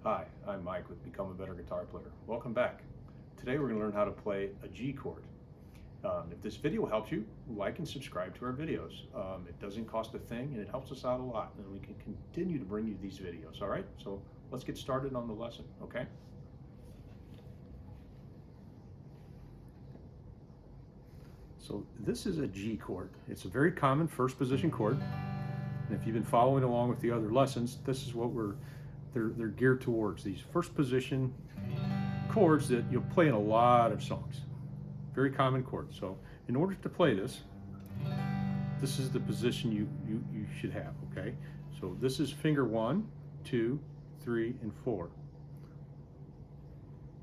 Hi, I'm Mike with Become a Better Guitar Player. Welcome back. Today we're going to learn how to play a G chord. If this video helps you, like and subscribe to our videos. It doesn't cost a thing and it helps us out a lot, and we can continue to bring you these videos. All right, so let's get started on the lesson, okay? So this is a G chord. It's a very common first position chord. And if you've been following along with the other lessons, this is what they're geared towards, these first position chords that you'll play in a lot of songs. Very common chord. So in order to play this, this is the position you should have, okay? So this is finger 1, 2, 3, and 4.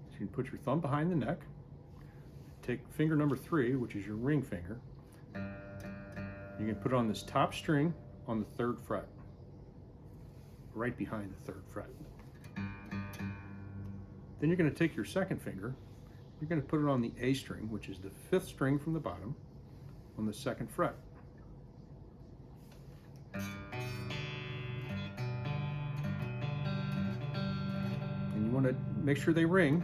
So you can put your thumb behind the neck, take finger number 3, which is your ring finger. You can put it on this top string on the 3rd fret, right behind the 3rd fret. Then you're going to take your second finger, you're going to put it on the A string, which is the 5th string from the bottom, on the 2nd fret. And you want to make sure they ring.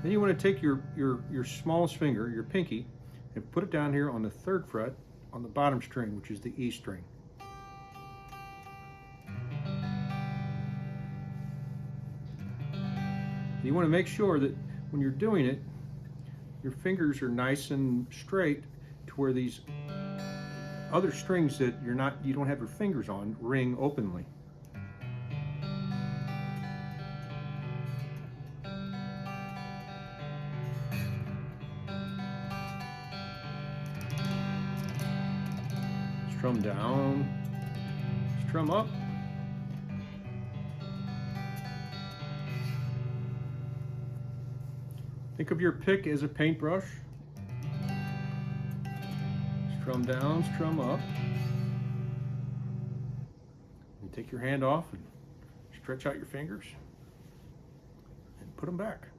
Then you want to take your smallest finger, your pinky, and put it down here on the 3rd fret on the bottom string, which is the E string. You want to make sure that when you're doing it, your fingers are nice and straight to where these other strings that you don't have your fingers on ring openly. Strum down, strum up. Think of your pick as a paintbrush. Strum down, strum up. And take your hand off and stretch out your fingers and put them back.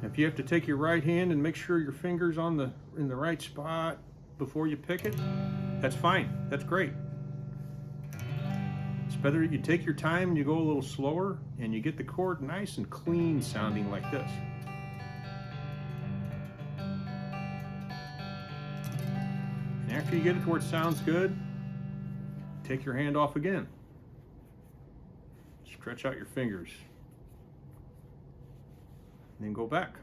If you have to take your right hand and make sure your finger's in the right spot before you pick it, that's fine. That's great. It's better that you take your time and you go a little slower and you get the chord nice and clean sounding like this. And after you get it to where it sounds good, take your hand off again. Stretch out your fingers. And then go back.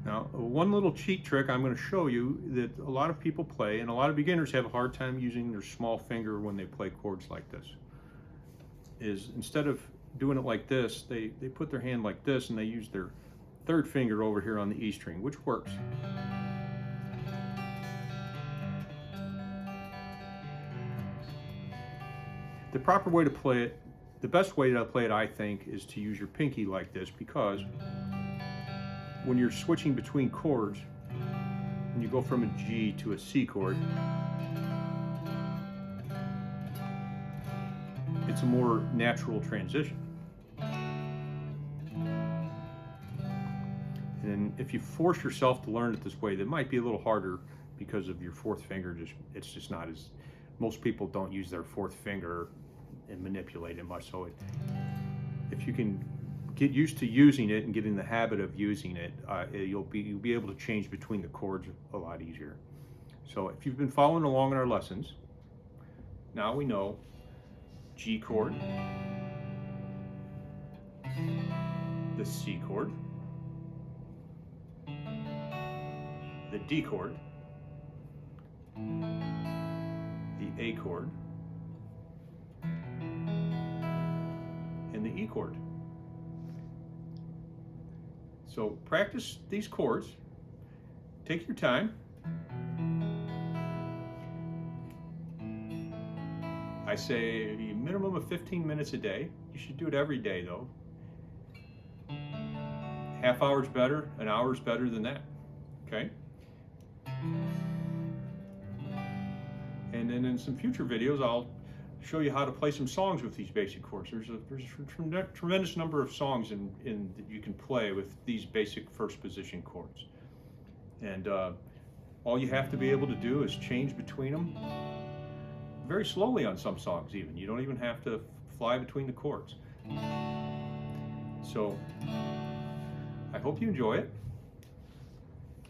Now, one little cheat trick I'm going to show you that a lot of people play, and a lot of beginners have a hard time using their small finger when they play chords like this, is instead of doing it like this, they put their hand like this and they use their 3rd finger over here on the E string, which works. The proper way to play it, the best way to play it, I think, is to use your pinky like this, because when you're switching between chords, when you go from a G to a C chord, it's a more natural transition. And if you force yourself to learn it this way, that might be a little harder because of your 4th finger. It's just not as, most people don't use their 4th finger and manipulate it much. So if you can get used to using it and get in the habit of using it, you'll be able to change between the chords a lot easier. So if you've been following along in our lessons, now we know G chord, the C chord, the D chord, the A chord, and the E chord. So practice these chords, take your time. I say a minimum of 15 minutes a day. You should do it every day though. Half hour's better, an hour's better than that, okay? And then in some future videos, I'll show you how to play some songs with these basic chords. There's a tremendous number of songs that you can play with these basic first position chords. And all you have to be able to do is change between them very slowly on some songs even. You don't even have to fly between the chords. So I hope you enjoy it.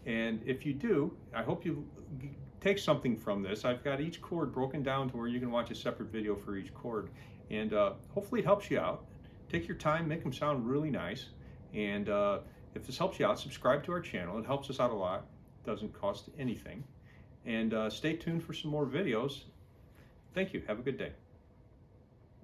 And if you do, I hope you take something from this. I've got each chord broken down to where you can watch a separate video for each chord. And hopefully it helps you out. Take your time, make them sound really nice. And if this helps you out, subscribe to our channel. It helps us out a lot. It doesn't cost anything. And stay tuned for some more videos. Thank you. Have a good day.